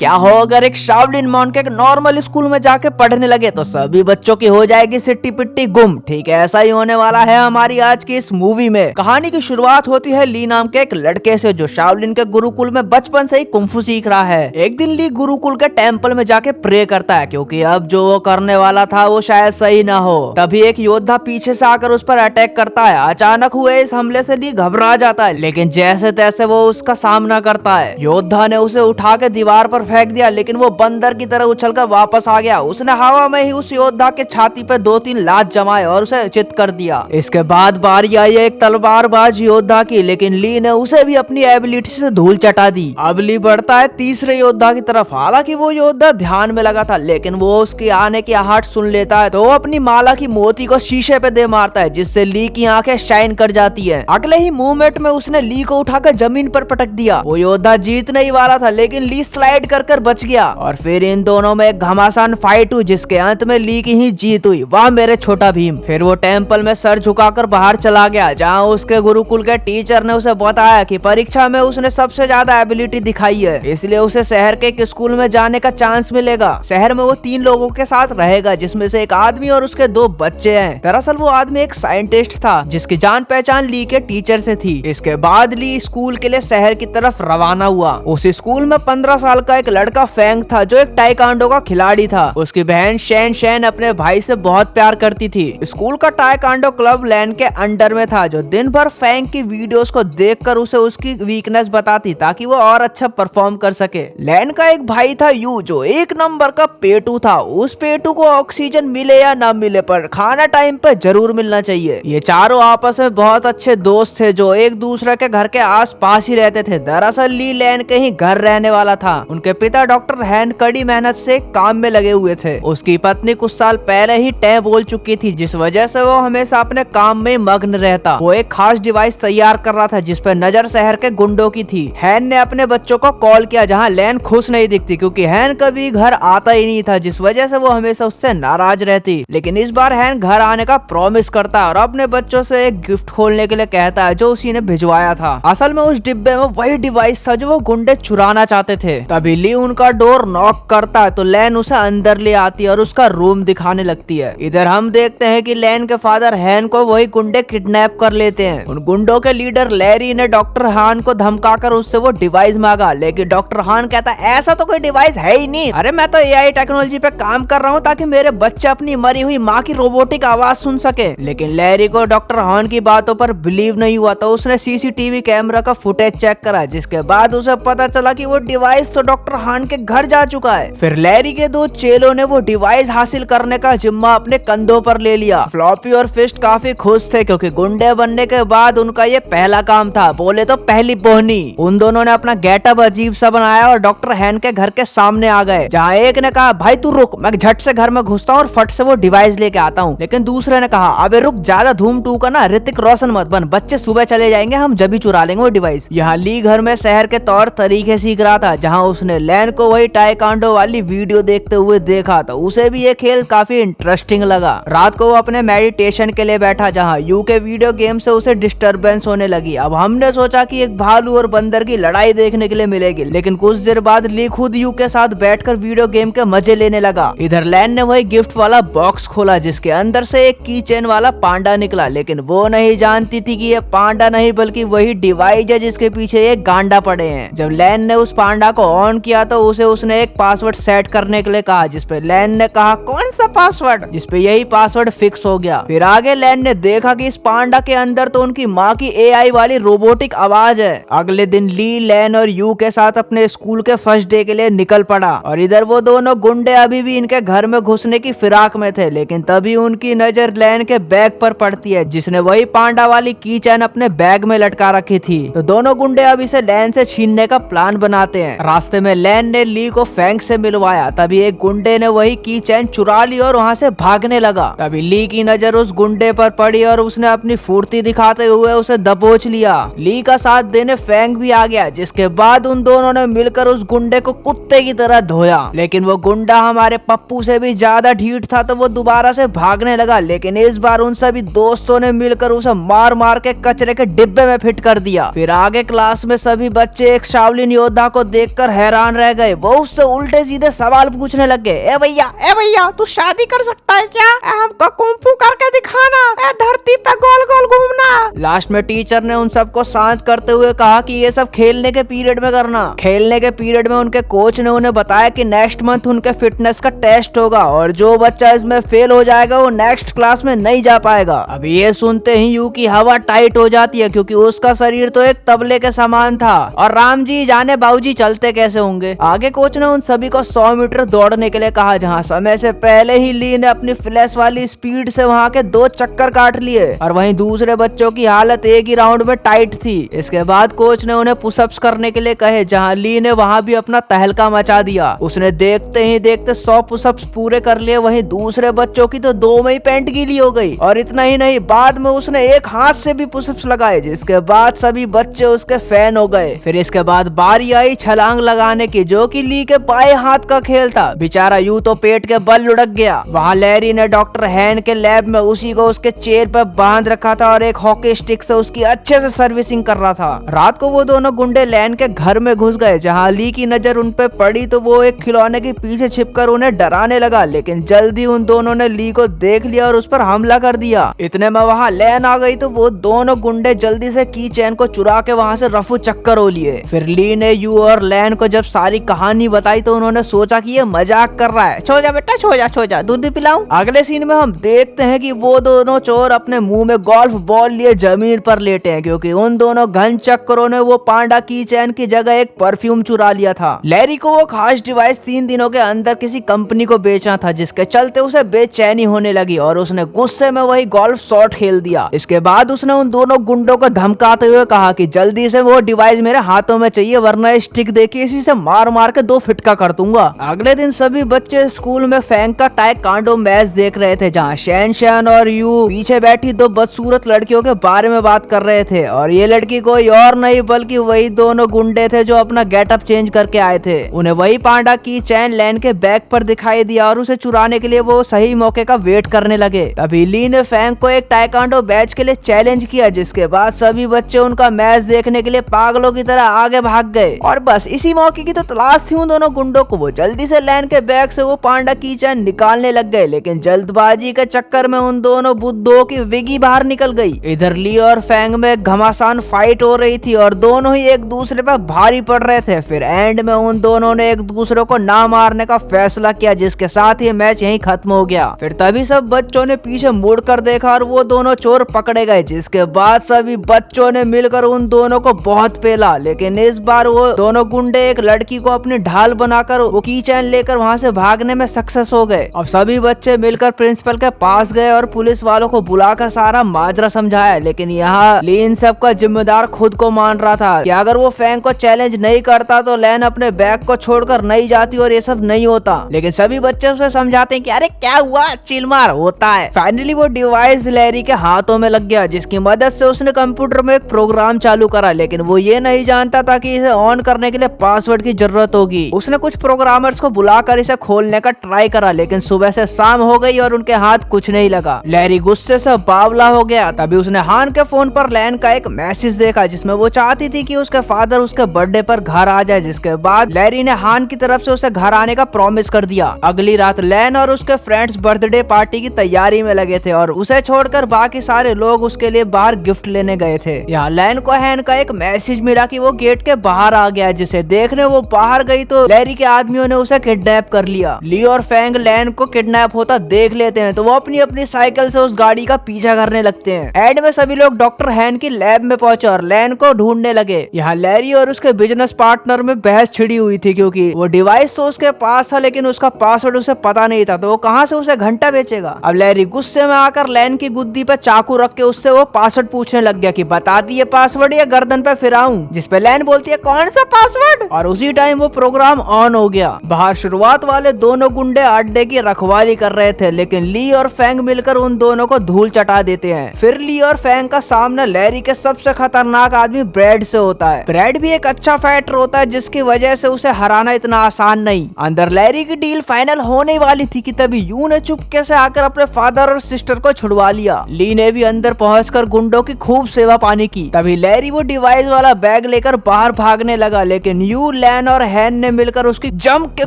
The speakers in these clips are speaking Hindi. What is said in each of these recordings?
क्या हो अगर एक शाओलिन मॉन्क एक नॉर्मल स्कूल में जाके पढ़ने लगे तो सभी बच्चों की हो जाएगी सिट्टी पिट्टी गुम। ठीक है, ऐसा ही होने वाला है हमारी आज की इस मूवी में। कहानी की शुरुआत होती है ली नाम के एक लड़के से जो शाओलिन के गुरुकुल में बचपन से ही कुंफू सीख रहा है। एक दिन ली गुरुकुल के टेम्पल में जाके प्रे करता है क्योंकि अब जो वो करने वाला था वो शायद सही ना हो। तभी एक योद्धा पीछे से आकर उस पर अटैक करता है। अचानक हुए इस हमले से ली घबरा जाता है, लेकिन जैसे तैसे वो उसका सामना करता है। योद्धा ने उसे उठा के दीवार पर फेंक दिया, लेकिन वो बंदर की तरह उछलकर वापस आ गया। उसने हवा में ही उस योद्धा के छाती पे 2-3 लात जमाए और उसे चित कर दिया। इसके बाद बारी आई एक तलवारबाज योद्धा की, लेकिन ली ने उसे भी अपनी एबिलिटी से धूल चटा दी। अब ली बढ़ता है तीसरे योद्धा की तरफ। हालांकि वो योद्धा ध्यान में लगा था, लेकिन वो उसकी आने की आहट सुन लेता है तो वो अपनी माला की मोती को शीशे पे दे मारता है, जिससे ली की आंखें शाइन कर जाती है। अगले ही मूवमेंट में उसने ली को उठाकर जमीन पर पटक दिया। वो योद्धा जीतने ही वाला था, लेकिन ली स्लाइड कर बच गया और फिर इन दोनों में एक घमासान फाइट हुई जिसके अंत में ली की ही जीत हुई। वाह मेरे छोटा भीम। फिर वो टेम्पल में सर झुकाकर बाहर चला गया, जहाँ उसके गुरुकुल के टीचर ने उसे बताया कि परीक्षा में उसने सबसे ज्यादा एबिलिटी दिखाई है, इसलिए उसे शहर के एक स्कूल में जाने का चांस मिलेगा। शहर में वो 3 लोगों के साथ रहेगा, जिसमें से एक आदमी और उसके 2 बच्चे हैं। दरअसल वो आदमी एक साइंटिस्ट था जिसकी जान पहचान ली के टीचर से थी। इसके बाद ली स्कूल के लिए शहर की तरफ रवाना हुआ। उस स्कूल में 15 साल का एक लड़का फेंग था जो एक टाइकांडो का खिलाड़ी था। उसकी बहन शैन शैन अपने भाई से बहुत प्यार करती थी। स्कूल का टाइकांडो क्लब लैन के अंडर में था, जो दिन भर फेंग की वीडियोस को देखकर उसे उसकी वीकनेस बताती ताकि वो और अच्छा परफॉर्म कर सके। लैन का एक भाई था यू, जो 1 नंबर का पेटू था। उस पेटू को ऑक्सीजन मिले या ना मिले पर खाना टाइम पे जरूर मिलना चाहिए। ये चारों आपस में बहुत अच्छे दोस्त थे जो एक दूसरे के घर के आस पास ही रहते थे। दरअसल ली लैन के ही घर रहने वाला था। उनके पिता डॉक्टर हैन कड़ी मेहनत से काम में लगे हुए थे। उसकी पत्नी कुछ साल पहले ही टैब बोल चुकी थी, जिस वजह से वो हमेशा अपने काम में मग्न रहता। वो एक खास डिवाइस तैयार कर रहा था जिस पर नजर शहर के गुंडों की थी। हैन ने अपने बच्चों को कॉल किया, जहाँ लैन खुश नहीं दिखती क्योंकि हैन कभी घर आता ही नहीं था, जिस वजह से वो हमेशा उससे नाराज रहती। लेकिन इस बार हैन घर आने का प्रॉमिस करता है और अपने बच्चों से एक गिफ्ट खोलने के लिए कहता है जो उसी ने भिजवाया था। असल में उस डिब्बे में वही डिवाइस था जो वो गुंडे चुराना चाहते थे। तभी ली उनका डोर नॉक करता है तो लैन उसे अंदर ले आती है और उसका रूम दिखाने लगती है। इधर हम देखते हैं कि लैन के फादर हैन को वही गुंडे किडनैप कर लेते हैं। उन गुंडों के लीडर लैरी ने डॉक्टर हान को धमकाकर उससे वो डिवाइस मांगा, लेकिन डॉक्टर हान कहता है ऐसा तो कोई डिवाइस है ही नहीं। अरे मैं तो एआई टेक्नोलॉजी पे काम कर रहा हूँ ताकि मेरे बच्चे अपनी मरी हुई माँ की रोबोटिक आवाज सुन सके। लेकिन लैरी को डॉक्टर हान की बातों पर बिलीव नहीं हुआ तो उसने सीसीटीवी कैमरा का फुटेज चेक करा, जिसके बाद उसे पता चला कि वो डिवाइस तो डॉक्टर हान के घर जा चुका है। फिर लैरी के 2 चेलों ने वो डिवाइस हासिल करने का जिम्मा अपने कंधों पर ले लिया। फ्लॉपी और फिस्ट काफी खुश थे क्योंकि गुंडे बनने के बाद उनका ये पहला काम था, बोले तो पहली बोहनी। उन दोनों ने अपना गेटअप अजीब सा बनाया और डॉक्टर हैन के घर के सामने आ गए, जहाँ एक ने कहा भाई तू रुक, मैं झट से घर में घुसता हूँ और फट से वो डिवाइस लेके आता हूँ। लेकिन दूसरे ने कहा अबे रुक, ज्यादा धूम टूका ना, ऋतिक रोशन मत बन, बच्चे सुबह चले जाएंगे, हम जब भी चुरा लेंगे वो डिवाइस। यहाँ ली घर में शहर के तौर तरीके सीख रहा था, जहाँ उसने लैन को वही टाइकांडो वाली वीडियो देखते हुए देखा तो उसे भी ये खेल काफी इंटरेस्टिंग लगा। रात को वो अपने मेडिटेशन के लिए बैठा, जहाँ यू के वीडियो गेम से उसे डिस्टरबेंस होने लगी। अब हमने सोचा कि एक भालू और बंदर की लड़ाई देखने के लिए मिलेगी, लेकिन कुछ देर बाद ली खुद यू के साथ बैठकर वीडियो गेम के मजे लेने लगा। इधर लैन ने वही गिफ्ट वाला बॉक्स खोला जिसके अंदर से एक की चेन वाला पांडा निकला, लेकिन वो नहीं जानती थी कि ये पांडा नहीं बल्कि वही डिवाइस है जिसके पीछे ये गांडा पड़े हैं। जब लैन ने उस पांडा को ऑन किया तो उसने एक पासवर्ड सेट करने के लिए कहा, जिसपे लैन ने कहा कौन सा पासवर्ड, जिसपे यही पासवर्ड फिक्स हो गया। फिर आगे लैन ने देखा कि इस पांडा के अंदर तो उनकी माँ की एआई वाली रोबोटिक आवाज है। अगले दिन ली लैन और यू के साथ अपने स्कूल के फर्स्ट डे के लिए निकल पड़ा और इधर वो दोनों गुंडे अभी भी इनके घर में घुसने की फिराक में थे। लेकिन तभी उनकी नजर लैन के बैग पर पड़ती है, जिसने वही पांडा वाली की चैन अपने बैग में लटका रखी थी। तो दोनों गुंडे अब इसे लैन से छीनने का प्लान बनाते हैं। रास्ते में लैन ने ली को फेंग से मिलवाया, तभी एक गुंडे ने वही की चैन चुरा ली और वहाँ से भागने लगा। तभी ली की नजर उस गुंडे पर पड़ी और उसने अपनी फुर्ती दिखाते हुए उसे दबोच लिया। ली का साथ देने फेंग भी आ गया, जिसके बाद उन दोनों ने मिलकर उस गुंडे को कुत्ते की तरह धोया। लेकिन वो गुंडा हमारे पप्पू से भी ज्यादा ढीठ था तो वो दोबारा से भागने लगा, लेकिन इस बार उन सभी दोस्तों ने मिलकर उसे मार मार के कचरे के डिब्बे में फिट कर दिया। फिर आगे क्लास में सभी बच्चे एक शाओलिन योद्धा को देखकर हैरान हैरान रह गए। वो उससे उल्टे सीधे सवाल पूछने लग गए। ए भैया तू शादी कर सकता है क्या? हमको कुंफू करके दिखाना, धरती पे गोल गोल घूमना। लास्ट में टीचर ने उन सबको शांत करते हुए कहा कि ये सब खेलने के पीरियड में करना। खेलने के पीरियड में उनके कोच ने उन्हें बताया कि नेक्स्ट मंथ उनके फिटनेस का टेस्ट होगा और जो बच्चा इसमें फेल हो जाएगा वो नेक्स्ट क्लास में नहीं जा पाएगा। अब ये सुनते ही यू की हवा टाइट हो जाती है, क्योंकि उसका शरीर तो एक तबले के समान था और राम जी जाने बाबूजी चलते कैसे होंगे। आगे कोच ने उन सभी को 100 मीटर दौड़ने के लिए कहा, जहाँ समय से पहले ही ली ने अपनी फ्लैश वाली स्पीड से वहाँ के 2 चक्कर काट लिए और वहीं दूसरे बच्चों की हालत एक ही राउंड में टाइट थी। इसके बाद कोच ने उन्हें पुशअप्स करने के लिए कहे, जहाँ ली ने वहाँ भी अपना तहलका मचा दिया। उसने देखते ही देखते 100 पुशअप्स पूरे कर लिए। वहीं दूसरे बच्चों की तो 2 में ही पैंट गीली हो गई और इतना ही नहीं, बाद में उसने एक हाथ से भी पुशअप्स लगाए, जिसके बाद सभी बच्चे उसके फैन हो गए। फिर इसके बाद बारी आई छलांग लगाने की, जो कि ली के बाएं हाथ का खेल था। बेचारा यू तो पेट के बल लुढ़क गया। वहाँ लैरी ने डॉक्टर हैन के लैब में उसी को उसके चेयर पर बांध रखा था और एक हॉकी स्टिक से उसकी अच्छे से सर्विसिंग कर रहा था। रात को वो दोनों गुंडे लैन के घर में घुस गए। जहाँ ली की नजर उन पे पड़ी तो वो एक खिलौने के पीछे छिपकर उन्हें डराने लगा, लेकिन जल्दी उन दोनों ने ली को देख लिया और उस पर हमला कर दिया। इतने में वहाँ लैन आ गई तो वो दोनों गुंडे जल्दी से की चैन को चुरा के वहाँ से रफू चक्कर हो लिए। फिर ली ने यू और लैन को जब सारी कहानी बताई तो उन्होंने सोचा कि ये मजाक कर रहा है। सो जा बेटा, सो जा, दूध भी पिलाऊं। अगले सीन में हम देखते हैं कि वो दोनों चोर अपने मुंह में गोल्फ बॉल लिए जमीन पर लेटे हैं, क्योंकि उन दोनों घन चक्करों ने वो पांडा की चैन की जगह एक परफ्यूम चुरा लिया था। लैरी को वो खास डिवाइस 3 दिनों के अंदर किसी कंपनी को बेचना था, जिसके चलते उसे बेचैनी होने लगी और उसने गुस्से में वही गोल्फ शॉट खेल दिया। इसके बाद उसने उन दोनों गुंडों को धमकाते हुए कहा कि जल्दी से वो डिवाइस मेरे हाथों में चाहिए, वरना स्टिक देखिए इसी से मार मार के 2 फिटका कर दूंगा। अगले दिन सभी बच्चे स्कूल में फैंग का टाइकांडो मैच देख रहे थे, जहाँ शैन और यू पीछे बैठी 2 बदसूरत लड़कियों के बारे में बात कर रहे थे और ये लड़की कोई और नहीं बल्कि वही दोनों गुंडे थे जो अपना गेटअप चेंज करके आए थे। उन्हें वही पांडा की चैन लैन के बैग पर दिखाई दिया और उसे चुराने के लिए वो सही मौके का वेट करने लगे। तभी ली ने फैंग को एक टाइकांडो बैच के लिए चैलेंज किया, जिसके बाद सभी बच्चे उनका मैच देखने के लिए पागलों की तरह आगे भाग गए। और बस इसी मौके की तो तलाश थी उन दोनों गुंडों को। वो जल्दी से लैन के बैग से वो पांडा की चैन निकालने लग गए, लेकिन जल्दबाजी के चक्कर में उन दोनों बुद्धों की विगी बाहर निकल गई। इधर ली और फैंग में घमासान फाइट हो रही थी और दोनों ही एक दूसरे पर भारी पड़ रहे थे। फिर एंड में उन दोनों ने एक दूसरे को ना मारने का फैसला किया, जिसके साथ ही मैच यहीं खत्म हो गया। फिर तभी सब बच्चों ने पीछे मुड़कर देखा और वो दोनों चोर पकड़े गए, जिसके बाद सभी बच्चों ने मिलकर उन दोनों को बहुत पेला। लेकिन इस बार वो दोनों गुंडे एक लड़की को अपनी ढाल बनाकर वो की चैन लेकर वहाँ से भागने में सक्सेस हो गए। अब सभी बच्चे मिलकर प्रिंसिपल के पास गए और पुलिस वालों को बुलाकर सारा माजरा समझाया, लेकिन यहाँ ली इन सब का जिम्मेदार खुद को मान रहा था कि अगर वो फैंग को चैलेंज नहीं करता तो लैन अपने बैग को छोड़कर नहीं जाती और ये सब नहीं होता। लेकिन सभी बच्चे उसे समझाते हैं कि अरे क्या हुआ, चिल मार, होता है। फाइनली वो डिवाइस लैरी के हाथों में लग गया, जिसकी मदद से उसने कंप्यूटर में एक प्रोग्राम चालू करा, लेकिन वो ये नहीं जानता था कि इसे ऑन करने के लिए पासवर्ड की जरूरत होगी। उसने कुछ प्रोग्रामर्स को बुलाकर इसे खोलने का ट्राई करा, लेकिन सुबह से शाम हो गई और उनके हाथ कुछ नहीं लगा। लैरी गुस्से से बावला हो गया। तभी उसने हान के फोन पर लैन का एक मैसेज देखा, जिसमें वो चाहती थी कि उसके फादर उसके बर्थडे पर घर आ जाए, जिसके बाद लैरी ने हान की तरफ से उसे घर आने का प्रॉमिस कर दिया। अगली रात लैन और उसके फ्रेंड्स बर्थडे पार्टी की तैयारी में लगे थे और उसे छोड़कर बाकी सारे लोग उसके लिए बाहर गिफ्ट लेने गए थे। यहाँ लैन को हैन का एक मैसेज मिला कि वो गेट के बाहर आ गया, जिसे देखने वो बाहर गई तो लैरी के आदमियों ने उसे किडनैप कर लिया। ली और फैंग लैन को किडनैप होता देख लेते हैं तो वो अपनी अपनी साइकिल से उस गाड़ी का पीछा करने लगते हैं। एंड में सभी लोग डॉक्टर हैन की लैब में पहुंचे और लैन को ढूंढने लगे। यहाँ लैरी और उसके बिजनेस पार्टनर में बहस छिड़ी हुई थी, क्योंकि वो डिवाइस तो उसके पास था लेकिन उसका पासवर्ड उसे पता नहीं था, तो वो कहाँ से उसे घंटा बेचेगा। अब लैरी गुस्से में आकर लैन की गुद्दी पे चाकू रख के उससे वो पासवर्ड पूछने लग गया कि बता दिए पासवर्ड या गर्दन पे फिराऊं, जिसपे लैन बोलती है कौन सा पासवर्ड, और उसी टाइम वो प्रोग्राम ऑन हो गया। बाहर शुरुआत वाले दोनों गुंडे अड्डे की रखवाली कर रहे थे, लेकिन ली और फैंग मिलकर उन दोनों को धूल चटा देते हैं। फिर ली और फैंग का सामना लैरी के सबसे खतरनाक आदमी ब्रैड से होता है। ब्रैड भी एक अच्छा फाइटर होता है, जिसकी वजह से उसे हराना इतना आसान नहीं। अंदर लैरी की डील फाइनल होने वाली थी कि तभी यू ने चुपके से आकर अपने फादर और सिस्टर को छुड़वा लिया। ली ने भी अंदर पहुंचकर गुंडों की खूब सेवा पानी की। तभी लैरी वो डिवाइस वाला बैग लेकर बाहर भागने लगा, लेकिन यू, डैन और हैन ने मिलकर उसकी जम के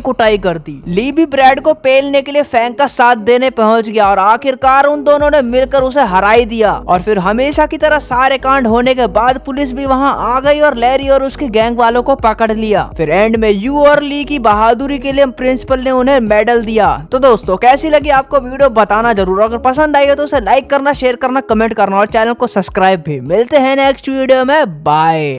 कुटाई कर दी। ली भी ब्रैड को पेलने के लिए फैंक का साथ देने पहुंच गया और आखिरकार उन दोनों ने मिलकर उसे हरा ही दिया। और फिर हमेशा की तरह सारे कांड होने के बाद पुलिस भी वहां आ गई और लैरी और उसके गैंग वालों को पकड़ लिया। फिर एंड में यू और ली की बहादुरी के लिए प्रिंसिपल ने उन्हें मेडल दिया। तो दोस्तों कैसी लगी आपको वीडियो बताना जरूर, अगर पसंद आई हो तो उसे लाइक करना, शेयर करना, कमेंट करना और चैनल को सब्सक्राइब भी। मिलते हैं नेक्स्ट वीडियो में, बाय।